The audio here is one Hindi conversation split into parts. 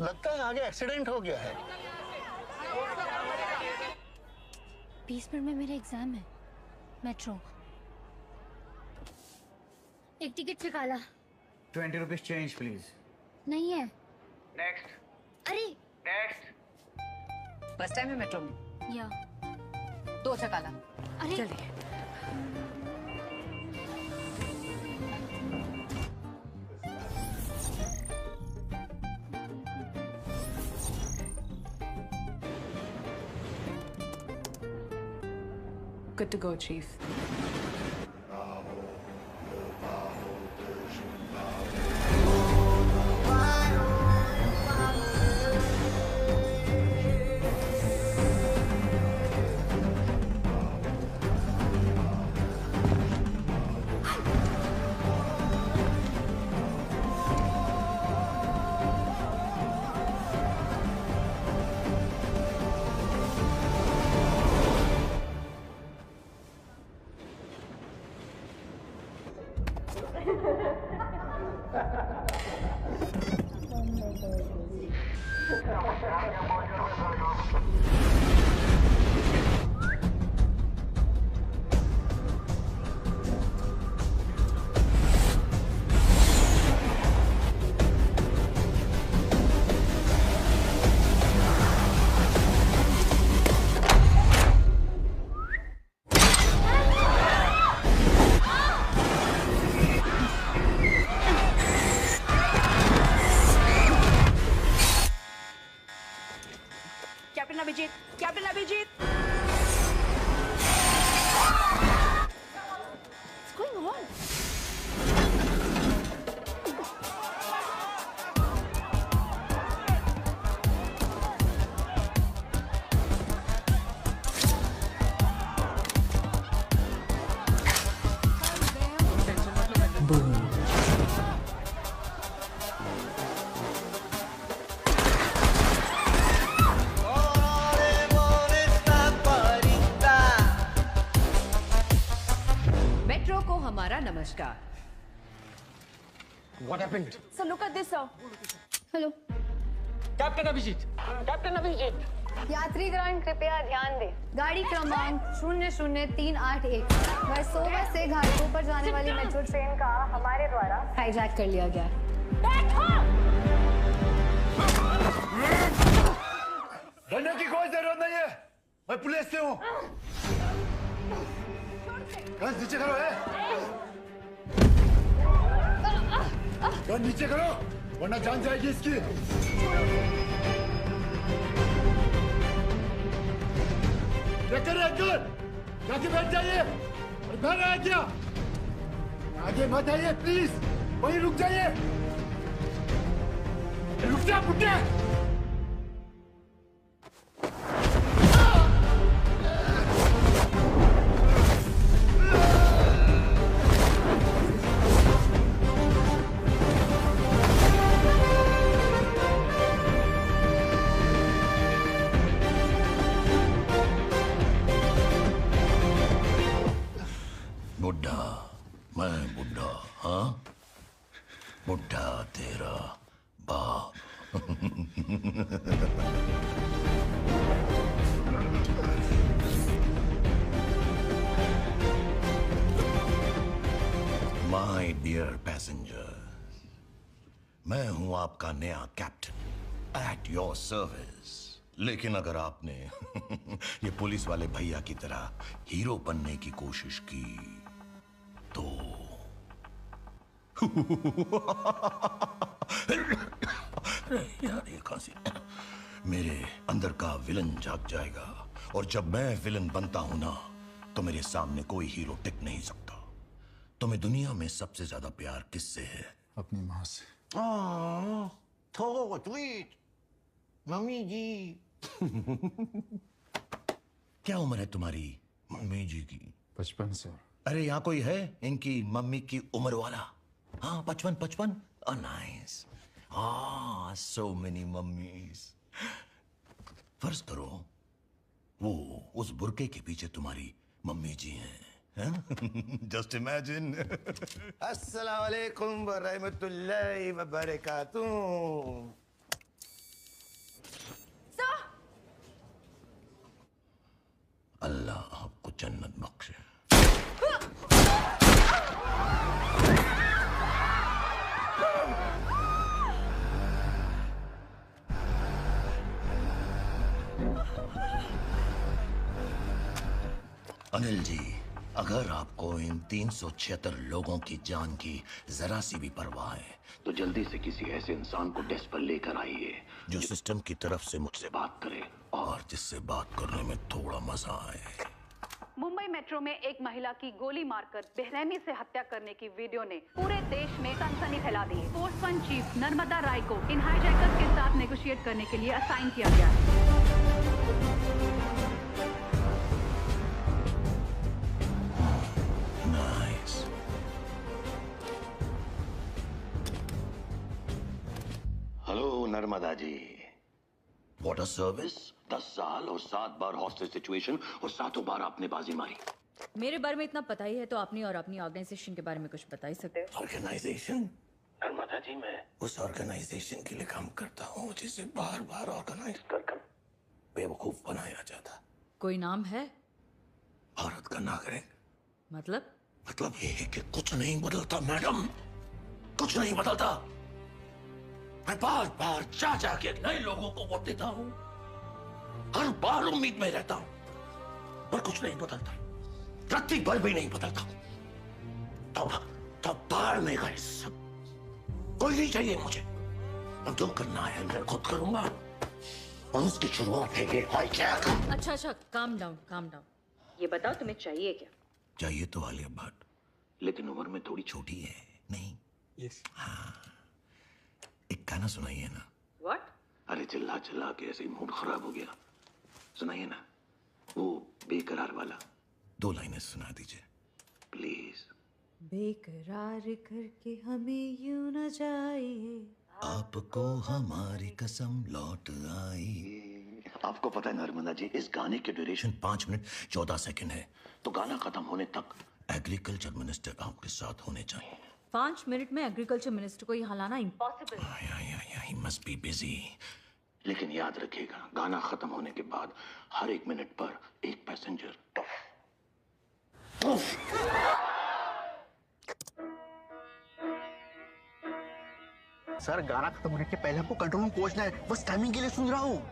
लगता है आगे एक्सीडेंट हो गया है। 20 मिनट में मेरा एग्जाम है। मेट्रो। एक टिकट निकाला। 20 रुपीज चेंज प्लीज। नहीं है। नेक्स्ट। अरे नेक्स्ट। फर्स्ट टाइम है मेट्रो में? या 2 चकाला। अरे चलिए। Good to go, Chief. Captain Abhijit! Captain Abhijit! What's going on? Metro को हमारा नमस्कार। What happened? So look at this, sir. Hello. Captain Abhijeet. Captain Abhijeet. यात्रीगण कृपया ध्यान दें। गाड़ी क्रमांक 00381 वर्सोवा से घाटों पर जाने वाली मेट्रो ट्रेन का हमारे द्वारा हाईजैक कर लिया गया। डरने की कोई जरूरत नहीं है, मैं पुलिस से हूँ। गन नीचे करो है। गन नीचे करो, वरना जान जाएगी इसकी। क्या कर रहे अंकल? जाके बैठ जाइए। और घर आया क्या? आगे मत आइए प्लीज, वहीं रुक जाइए। रुक जा बुड्ढे। बुड्ढा, मैं बुड्ढा, हाँ? बुड्ढा तेरा बाप। माय डियर पैसेंजर, मैं हूं आपका नया कैप्टन एट योर सर्विस। लेकिन अगर आपने ये पुलिस वाले भैया की तरह हीरो बनने की कोशिश की तो यार ये खांसी, मेरे अंदर का विलन जाग जाएगा। और जब मैं विलन बनता हूं ना, तो मेरे सामने कोई हीरो टिक नहीं सकता। तुम्हें दुनिया में सबसे ज्यादा प्यार किससे है? अपनी माँ से। तो ट्वीट मम्मी जी। क्या उम्र है तुम्हारी मम्मी जी की? 55 से। अरे यहाँ कोई है इनकी मम्मी की उम्र वाला? हाँ 55। नाइस। हाँ सो मेनी मम्मीज। फर्ज करो वो उस बुरके के पीछे तुम्हारी मम्मी जी हैं। Just imagine. अस्सलाम वालेकुम व रहमतुल्लाहि व बरकातुहू। अल्लाह आपको जन्नत बख्शे। अनिल जी, अगर आपको इन 376 लोगों की जान की जरा सी भी परवाह है तो जल्दी से किसी ऐसे इंसान को डेस्क पर लेकर आइए जो सिस्टम की तरफ से मुझसे बात करे और जिससे बात करने में थोड़ा मजा आए। मुंबई मेट्रो में एक महिला की गोली मारकर बेरहमी से हत्या करने की वीडियो ने पूरे देश में सनसनी फैला दी है। फोर्स वन चीफ नर्मदा राय को इन हाईजैकर्स के साथ नेगोशिएट करने के लिए असाइन किया गया है। Hello Narmada ji, water service, 10 साल और 7 बार हॉस्टेज सिचुएशन और 7 बार आपने बाजी मारी। मेरे बारे में इतना पता ही है तो अपनी और अपनी ऑर्गेनाइजेशन के बारे में कुछ बता ही सकते हो। ऑर्गेनाइजेशन? नर्मदा जी, मैं उस ऑर्गेनाइजेशन के लिए काम करता हूँ जिसे बार बार ऑर्गेनाइज कर बेवकूफ बनाया जाता। कोई नाम है? भारत का नागरिक। मतलब ये है कि कुछ नहीं बदलता मैडम, कुछ नहीं बदलता। मैं बार बार जा जाके नए लोगों को वोट देता हूँ, हर बार उम्मीद में रहता हूँ, पर कुछ नहीं बदलता, रत्ती भर भी नहीं बदलता। तब बाहर में गए सब, कोई नहीं चाहिए मुझे। अब जो करना है मैं खुद करूंगा और उसकी शुरुआत है ये हाईजैक। अच्छा, काम डाउन। ये बताओ तुम्हें चाहिए क्या? चाहिए तो आलिया भट्ट, लेकिन उम्र में थोड़ी छोटी है। नहीं? यस। हाँ, एक गाना सुनाइए ना। What? अरे चिल्ला के ऐसे ही मूड खराब हो गया। सुनाइए ना, वो बेकरार वाला 2 लाइनें सुना दीजिए प्लीज। बेकरार करके हमें यूं न जाइए, आपको हमारी कसम लौट आई। आपको पता है नर्मदा जी, इस गाने की ड्यूरेशन 5 मिनट 14 सेकंड है, तो गाना खत्म होने तक एग्रीकल्चर मिनिस्टर आपके साथ होने चाहिए। 5 मिनट में एग्रीकल्चर मिनिस्टर को यहाँ लाना impossible. He must be busy। लेकिन याद रखिएगा, गाना खत्म होने के बाद हर 1 मिनट पर एक पैसेंजर सर, गाना खत्म होने के पहले हमको कंट्रोल रूम पहुंचना है, बस टाइमिंग के लिए सुन रहा हूँ।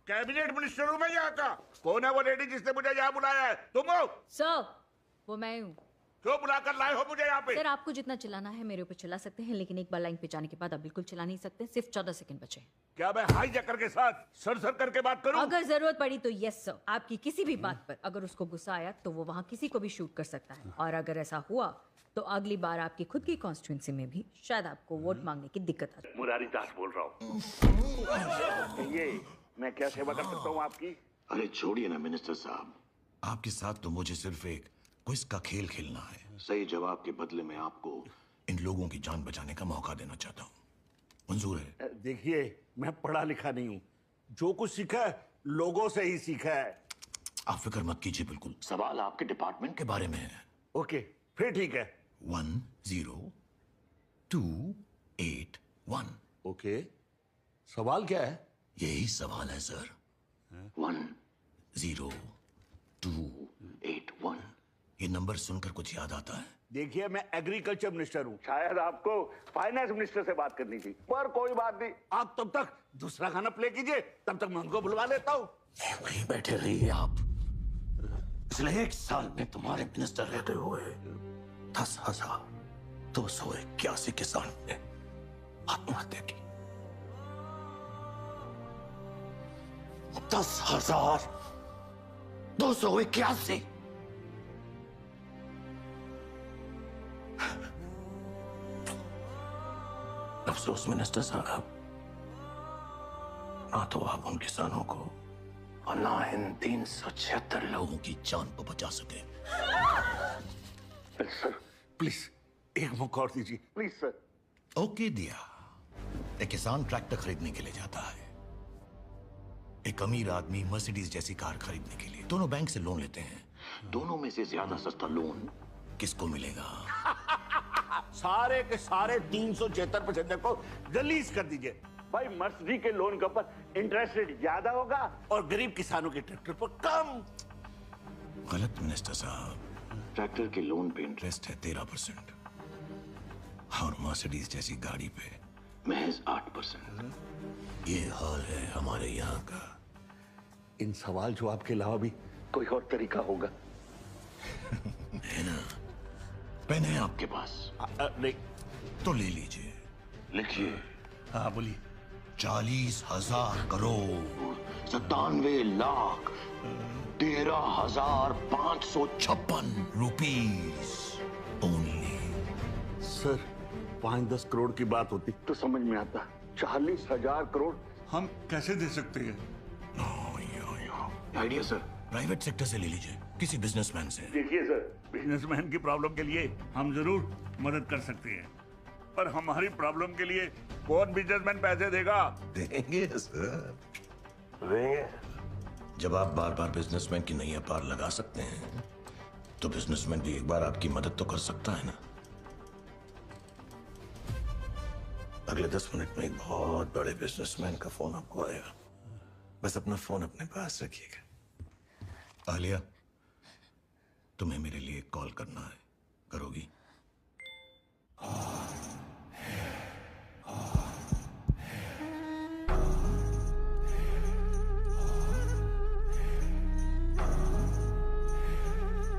कैबिनेट मिनिस्टर हूँ मैं यहाँ का। कौन है वो लेडी जिसने मुझे यहाँ बुलाया है? तुम हो? सर, वो मैं हूँ। क्यों बुलाकर लाए हो मुझे यहाँ पे? सर, आपको जितना चिल्लाना है मेरे ऊपर चिल्ला सकते हैं, लेकिन एक बार लाइन पे जाने के बाद आप बिल्कुल चिल्ला नहीं सकते। सिर्फ 14 सेकंड बचे। क्या मैं हाईजैकर के साथ सर करके बात करूं? अगर जरूरत पड़ी तो यस सर, आपकी किसी भी बात पर अगर उसको गुस्सा आया तो वो वहाँ किसी को भी शूट कर सकता है, और अगर ऐसा हुआ तो अगली बार आपकी खुद की कॉन्स्टिट्यूंसी में भी शायद आपको वोट मांगने की दिक्कत आ जाए। मुरारी दास बोल रहा हूँ। ये मैं क्या सेवा कर सकता हूँ आपकी? अरे छोड़िए ना मिनिस्टर साहब, आपके साथ तो मुझे सिर्फ एक क्विज का खेल खेलना है। सही जवाब के बदले में आपको इन लोगों की जान बचाने का मौका देना चाहता हूँ, मंजूर है? देखिए, मैं पढ़ा लिखा नहीं हूँ, जो कुछ सीखा है लोगों से ही सीखा है। आप फिक्र मत कीजिए, बिल्कुल सवाल आपके डिपार्टमेंट के बारे में है। ओके, फिर ठीक है। 10281। ओके, सवाल क्या है? यही सवाल है सर। 10281। ये नंबर सुनकर कुछ याद आता है? देखिए, मैं एग्रीकल्चर मिनिस्टर हूँ, शायद आपको फाइनेंस मिनिस्टर से बात करनी थी, पर कोई बात नहीं। आप तब तक दूसरा गाना प्ले कीजिए, तब तक मैं उनको बुलवा लेता हूँ। वहीं बैठे रहिए आप। पिछले 1 साल में तुम्हारे मिनिस्टर रहते हुए 10,281 किसान ने आत्महत्या की। 10,281। अफसोस मिनिस्टर साहब, ना तो आप उन किसानों को और ना इन 376 लोगों की जान को बचा सके। सर प्लीज एक मौका और दीजिए, प्लीज सर। ओके, दिया। एक किसान ट्रैक्टर खरीदने के लिए जाता है, एक अमीर आदमी मर्सिडीज जैसी कार खरीदने के लिए। दोनों बैंक से लोन लेते हैं, दोनों में से ज्यादा सस्ता लोन किसको मिलेगा? सारे के सारे 376 पैसेंजर को रिलीज कर दीजिए। भाई मर्सिडी के लोन के ऊपर इंटरेस्ट रेट ज्यादा होगा और गरीब किसानों के ट्रैक्टर पर कम। गलत मिनिस्टर साहब, ट्रैक्टर के लोन पे इंटरेस्ट है 13% और मर्सिडीज जैसी गाड़ी पे महज 8%। ये हाल है हमारे यहाँ का। इन सवाल जवाब के अलावा भी कोई और तरीका होगा? है ना? पेन है आपके पास? नहीं। तो ले लीजिए। लिखिए। हाँ बोलिए। 40,000 crore 97 lakh 13,556 rupees only. Sir 5-10 crore की बात होती तो समझ में आता, 40,000 करोड़ हम कैसे दे सकते हैं? आइडिया सर, प्राइवेट सेक्टर से ले लीजिए, किसी बिजनेसमैन से। देखिए सर, बिजनेसमैन की प्रॉब्लम के लिए हम जरूर मदद कर सकते हैं, पर हमारी प्रॉब्लम के लिए कौन बिजनेसमैन पैसे देगा? देंगे सर, देंगे। जब आप बार बार बिजनेसमैन की नैया पार लगा सकते हैं तो बिजनेसमैन भी एक बार आपकी मदद तो कर सकता है ना। अगले 10 मिनट में एक बहुत बड़े बिजनेसमैन का फोन आपको आएगा, बस अपना फोन अपने पास रखिएगा। आलिया, तुम्हें मेरे लिए कॉल करना है, करोगी?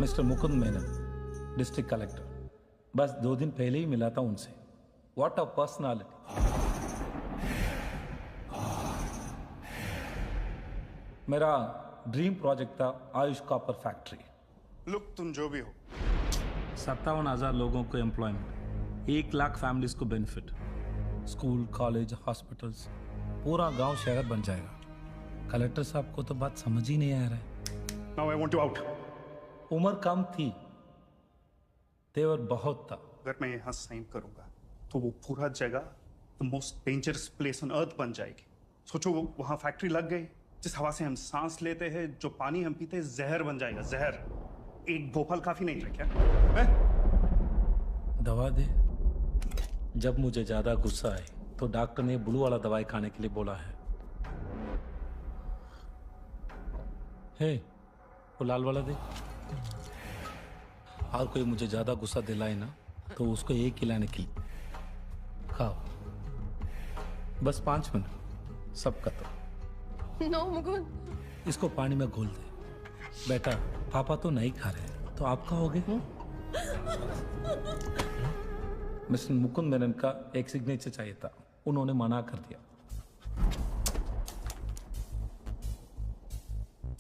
Mister Mukund Menon, district collector. बस 2 दिन पहले ही मिला था उनसे। What a personality. मेरा ड्रीम प्रोजेक्ट था आयुष कॉपर फैक्ट्री। लुक, तुम जो भी हो, 57,000 लोगों को एम्प्लॉयमेंट, 1 लाख फैमिलीज को बेनिफिट, स्कूल, कॉलेज, हॉस्पिटल्स, पूरा गांव शहर बन जाएगा। कलेक्टर साहब को तो बात समझ ही नहीं आ रहा है। Now I want you out. उम्र कम थी, तेवर बहुत था। अगर मैं यहाँ साइन करूंगा तो वो पूरा जगह the most dangerous place on earth बन जाएगी। सोचो, वो वहाँ फैक्ट्री लग गई, जिस हवा से हम सांस लेते हैं, जो पानी हम पीते हैं, जहर बन जाएगा, जहर। एक भोपाल काफी नहीं था क्या? दवा दे। जब मुझे ज्यादा गुस्सा आए तो डॉक्टर ने ब्लू वाला दवाई खाने के लिए बोला है। हे, वो लाल वाला दे। और कोई मुझे ज्यादा गुस्सा दिलाए ना तो उसको एक खिलाने की खाओ। बस 5 मिनट, सब खत्म। नो मुकुंद। इसको पानी में घोल दे। बेटा, पापा तो नहीं खा रहे, तो आप खाओगे? मिस्टर मुकुंद मेनन का एक सिग्नेचर चाहिए था, उन्होंने मना कर दिया।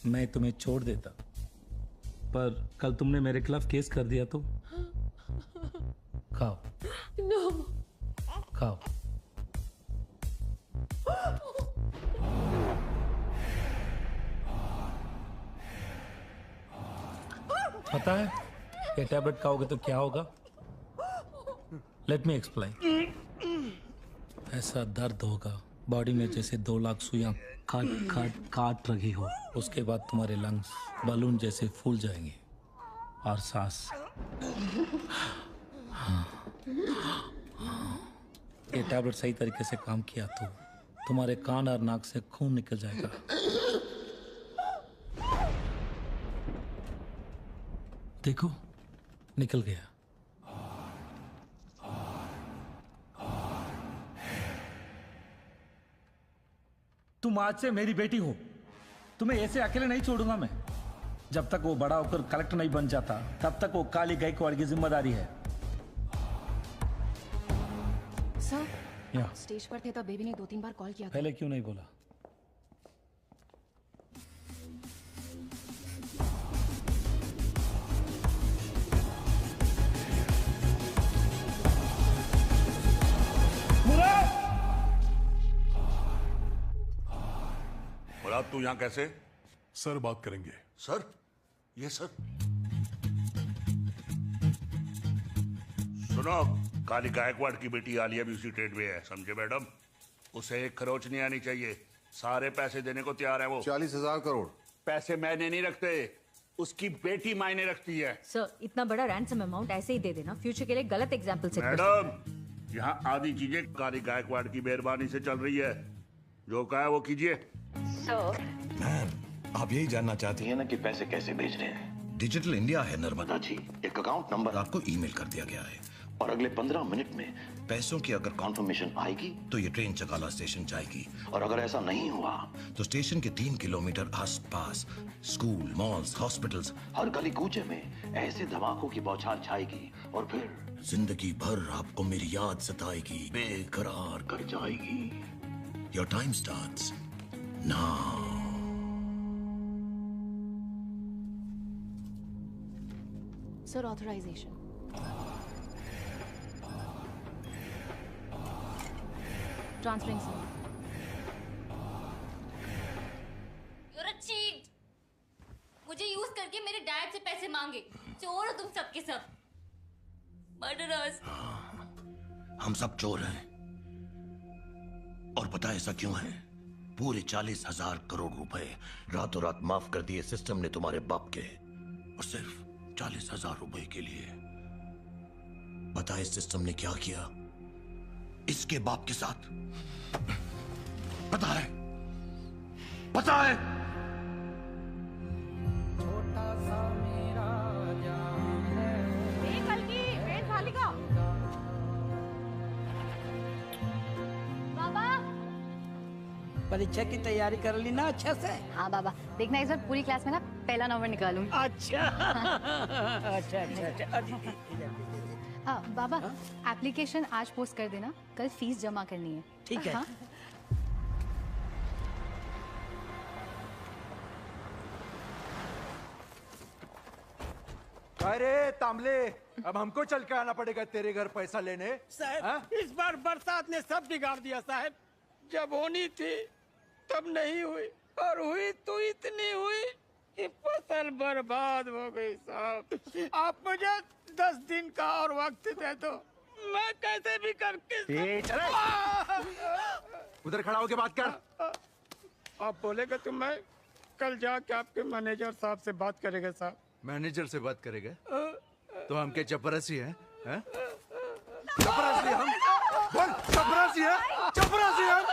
मैं तुम्हें छोड़ देता, पर कल तुमने मेरे खिलाफ केस कर दिया तो। खाओ। नो। खाओ। पता है ये टैबलेट खाओगे तो क्या होगा? Let me explain. ऐसा दर्द होगा बॉडी में जैसे 2 लाख सुइयां काट रही हो। उसके बाद तुम्हारे लंग्स बलून जैसे फूल जाएंगे और सांस। ये टैबलेट सही तरीके से काम किया तो तुम्हारे कान और नाक से खून निकल जाएगा। देखो, निकल गया। तुम आज से मेरी बेटी हो, तुम्हें ऐसे अकेले नहीं छोड़ूंगा मैं। जब तक वो बड़ा होकर कलेक्टर नहीं बन जाता तब तक वो काली गायकवाड़ की जिम्मेदारी है। सर, या स्टेज पर थे तब बेबी ने 2-3 बार कॉल किया था। पहले क्यों नहीं बोला? मुराद, तू यहाँ कैसे? सर बात करेंगे। सर? ये सर? सुनो, काली गायकवाड़ की बेटी आलिया भी उसी ट्रेड में है, समझे मैडम? उसे एक खरोच नहीं आनी चाहिए। सारे पैसे देने को तैयार है वो। 40,000 करोड़। पैसे मैंने नहीं रखते, उसकी बेटी मायने रखती है। सर, इतना बड़ा रैंसम अमाउंट ऐसे ही दे देना फ्यूचर के लिए गलत एग्जाम्पल सेट कर मैडम, यहाँ आधी चीजें कारी गायकवाड़ की मेहरबानी से चल रही है। जो कहा है वो कीजिए। मैम, आप यही जानना चाहती हैं ना कि पैसे कैसे भेज रहे हैं? डिजिटल इंडिया है नर्मदा जी, एक अकाउंट नंबर आपको ईमेल कर दिया गया है और अगले 15 मिनट में पैसों की अगर कॉन्फर्मेशन आएगी तो ये ट्रेन चकाला स्टेशन जाएगी, और अगर ऐसा नहीं हुआ तो स्टेशन के 3 किलोमीटर आसपास स्कूल, मॉल्स, हॉस्पिटल्स, हर गली कूचे में ऐसे धमाकों की बौछार छाएगी और फिर जिंदगी भर आपको मेरी याद सताएगी, बेकरार कर जाएगी। Your time starts now. Sir authorization. Transferring sir. You're a cheat. मुझे यूज करके मेरे डैड से पैसे मांगे। चोर हो तुम सब के सब। मर्डरर्स। हम सब चोर हैं, और पता ऐसा क्यों है? पूरे 40,000 करोड़ रुपए रातों रात माफ कर दिए सिस्टम ने तुम्हारे बाप के, और सिर्फ 40,000 रुपए के लिए। पता है सिस्टम ने क्या किया इसके बाप के साथ? पता है? पता है? छोटा सा मेरा जान है। पेट खाली का। बाबा, परीक्षा की तैयारी कर ली ना अच्छे से? हाँ बाबा, देखना इस बार पूरी क्लास में ना पहला नंबर निकालूंगी। अच्छा अच्छा अच्छा अच्छा। हाँ बाबा, एप्लीकेशन आज पोस्ट कर देना, कल फीस जमा करनी है। ठीक है। हाँ? अरे तामले, अब हमको चल के आना पड़ेगा तेरे घर पैसा लेने। साहब, इस बार बरसात ने सब बिगाड़ दिया साहब। जब होनी थी तब नहीं हुई, और हुई तो इतनी हुई कि फसल बर्बाद हो गई साहब। आप मुझे 10 दिन का और वक्त दे दो, मैं कैसे भी करके। उधर खड़ा होके बात कर। आप बोलेगा तो मैं कल जाके आपके मैनेजर साहब से बात करेगा साहब। मैनेजर से बात करेगा? तो हम क्या चपरासी हैं? चपरासी हम? बोल, चपरासी है? चपरासी हम?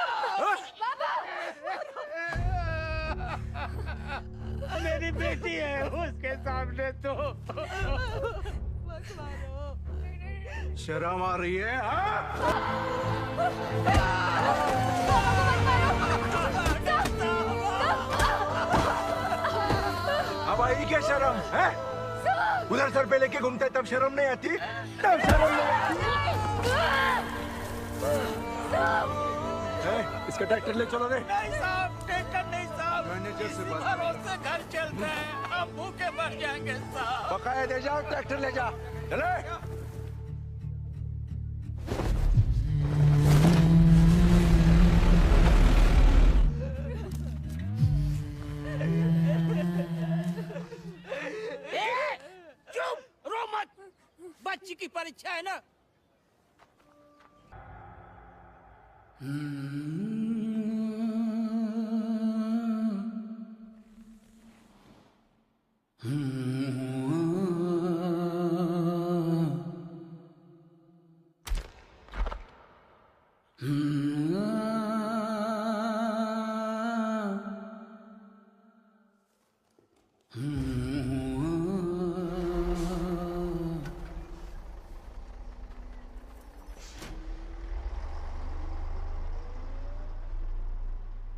मेरी बेटी है, उसके सामने तो शर्म आ रही है? अब आई क्या शर्म है? उधर सर पे लेके घूमते तब शर्म नहीं आती? तब शर्म नहीं आती? इसका ट्रैक्टर ले चलो रे। नहीं साहब, ट्रैक्टर नहीं साहब। मैनेजर से बात भरोसे घर चलते हैं, हम भूखे मर जाएंगे साहब। बकाया दे जा, ट्रैक्टर ले जा। चले। चुप, रो मत, बच्ची की परीक्षा है ना।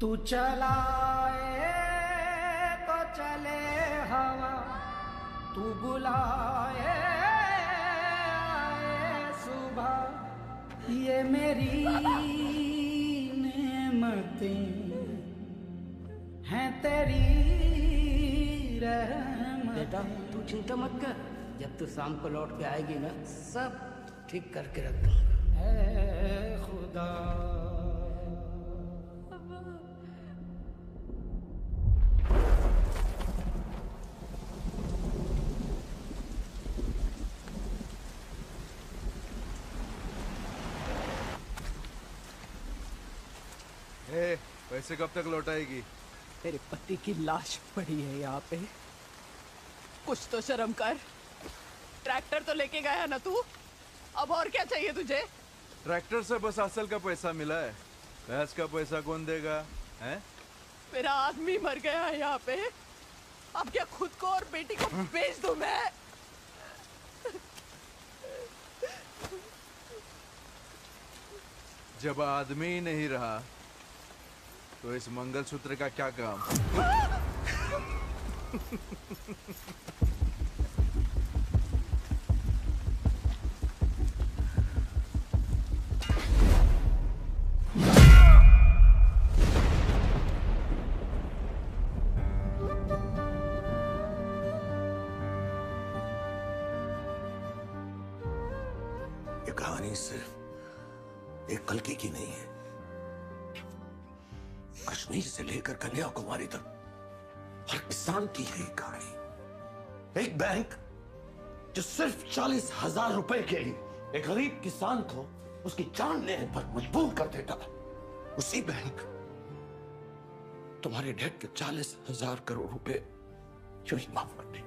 तू चलाए तो चले हवा, तू बुलाए आए सुबह, ये मेरी नेमतें हैं तेरी रहमतें। बेटा तू चिंता मत कर, जब तू शाम को लौट के आएगी ना सब ठीक करके रख दूंगा। ऐ खुदा पैसे कब तक लौटाएगी? तेरे पति की लाश पड़ी है यहाँ पे, कुछ तो शर्म कर। ट्रैक्टर तो लेके गया ना तू, अब और क्या चाहिए तुझे? ट्रैक्टर से बस असल का पैसा मिला है, भैंस का पैसा कौन देगा? हैं? मेरा आदमी मर गया है यहाँ पे। अब क्या खुद को और बेटी को बेच दूं मैं? जब आदमी ही नहीं रहा तो इस मंगलसूत्र का क्या काम? ये कहानी सिर्फ एक कल्कि की नहीं है। कश्मीर से लेकर कन्याकुमारी तक हर किसान की है ये कहानी। एक बैंक जो सिर्फ 40,000 रुपए के लिए एक गरीब किसान को उसकी जान लेने पर मजबूर कर देता, उसी बैंक तुम्हारे डैड के 40,000 करोड़ रुपए यूं ही माफ कर दे।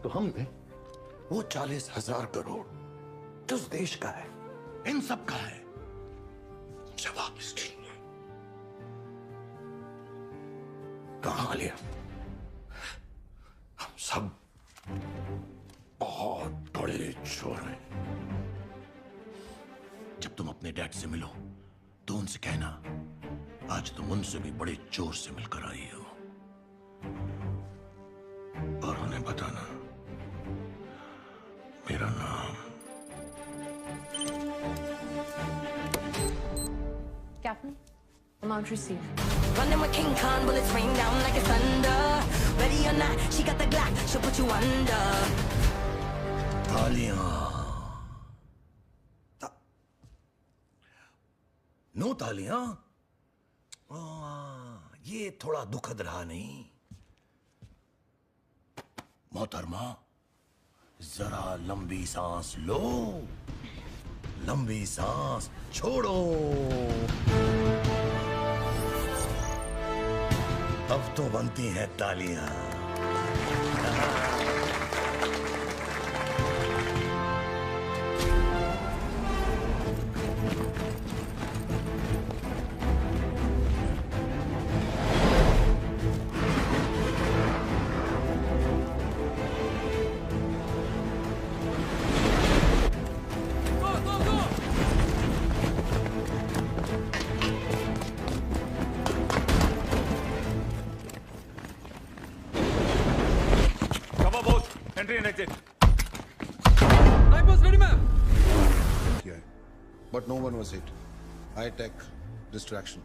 तो हमने वो 40,000 करोड़ जो उस देश का है, इन सब का है, जब आप इसकी कहां लिया? हम सब बहुत बड़े चोर हैं। जब तुम अपने डैड से मिलो तो उनसे कहना आज तुम उनसे भी बड़े चोर से मिलकर आई हो, और उन्हें बताना मेरा नाम Captain, amount received. Running with King Kong, bullets rain down like it's thunder. Ready or not, she got the Glock, she'll put you under. तालियां। नो तालियां। ये थोड़ा दुखद रहा नहीं? मोहतरमा, जरा लंबी सांस लो, लंबी सांस छोड़ो। अब तो बनती हैं तालियां। Entry and exit. Light was ready, ma'am. Yeah, but no one was hit. High tech distraction.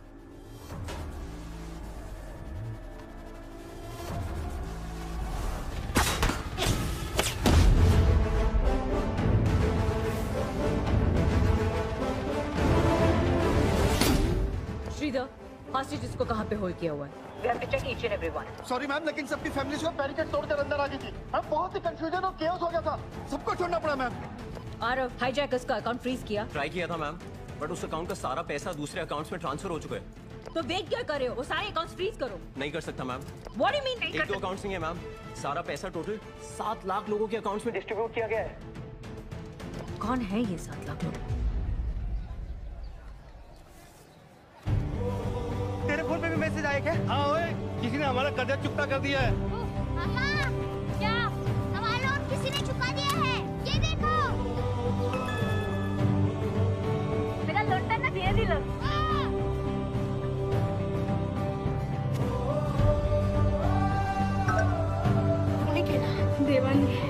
Sridhar, hostages को कहाँ पे होल्ड किया हुआ है? We have to check each and every one. Sorry ma'am, लेकिन सबकी फैमिलीज को बैरिकेड तोड़कर अंदर आ गई थी। मैम बहुत ही कंफ्यूजन और केओस हो गया था, सबको छोड़ना पड़ा मैम। आरव, हाईजैकर्स का अकाउंट फ्रीज किया? ट्राई किया था मैम, बट उस अकाउंट का सारा पैसा दूसरे अकाउंट्स में ट्रांसफर हो चुका है। तो वेट क्या कर रहे हो? वो सारे अकाउंट्स फ्रीज करो। नहीं कर सकता ma'am. What do you mean? एक दो अकाउंट्स नहीं है मैम, सारा पैसा टोटल 7 लाख लोगों के अकाउंट्स में डिस्ट्रीब्यूट किया गया है। कौन है ये 7 लाख लोग? तेरे फोन पे भी मैसेज आया क्या? हाँ ओए, किसी ने हमारा कर्जा चुकता कर दिया है। पापा, क्या? हमारा लोन किसी ने चुका दिया है, ये देखो। मेरा लोन ना धीरे धीरे लो। देवानी।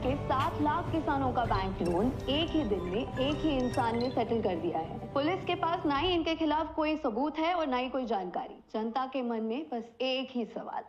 के 7 लाख किसानों का बैंक लोन एक ही दिन में एक ही इंसान ने सेटल कर दिया है। पुलिस के पास ना ही इनके खिलाफ कोई सबूत है और ना ही कोई जानकारी। जनता के मन में बस एक ही सवाल,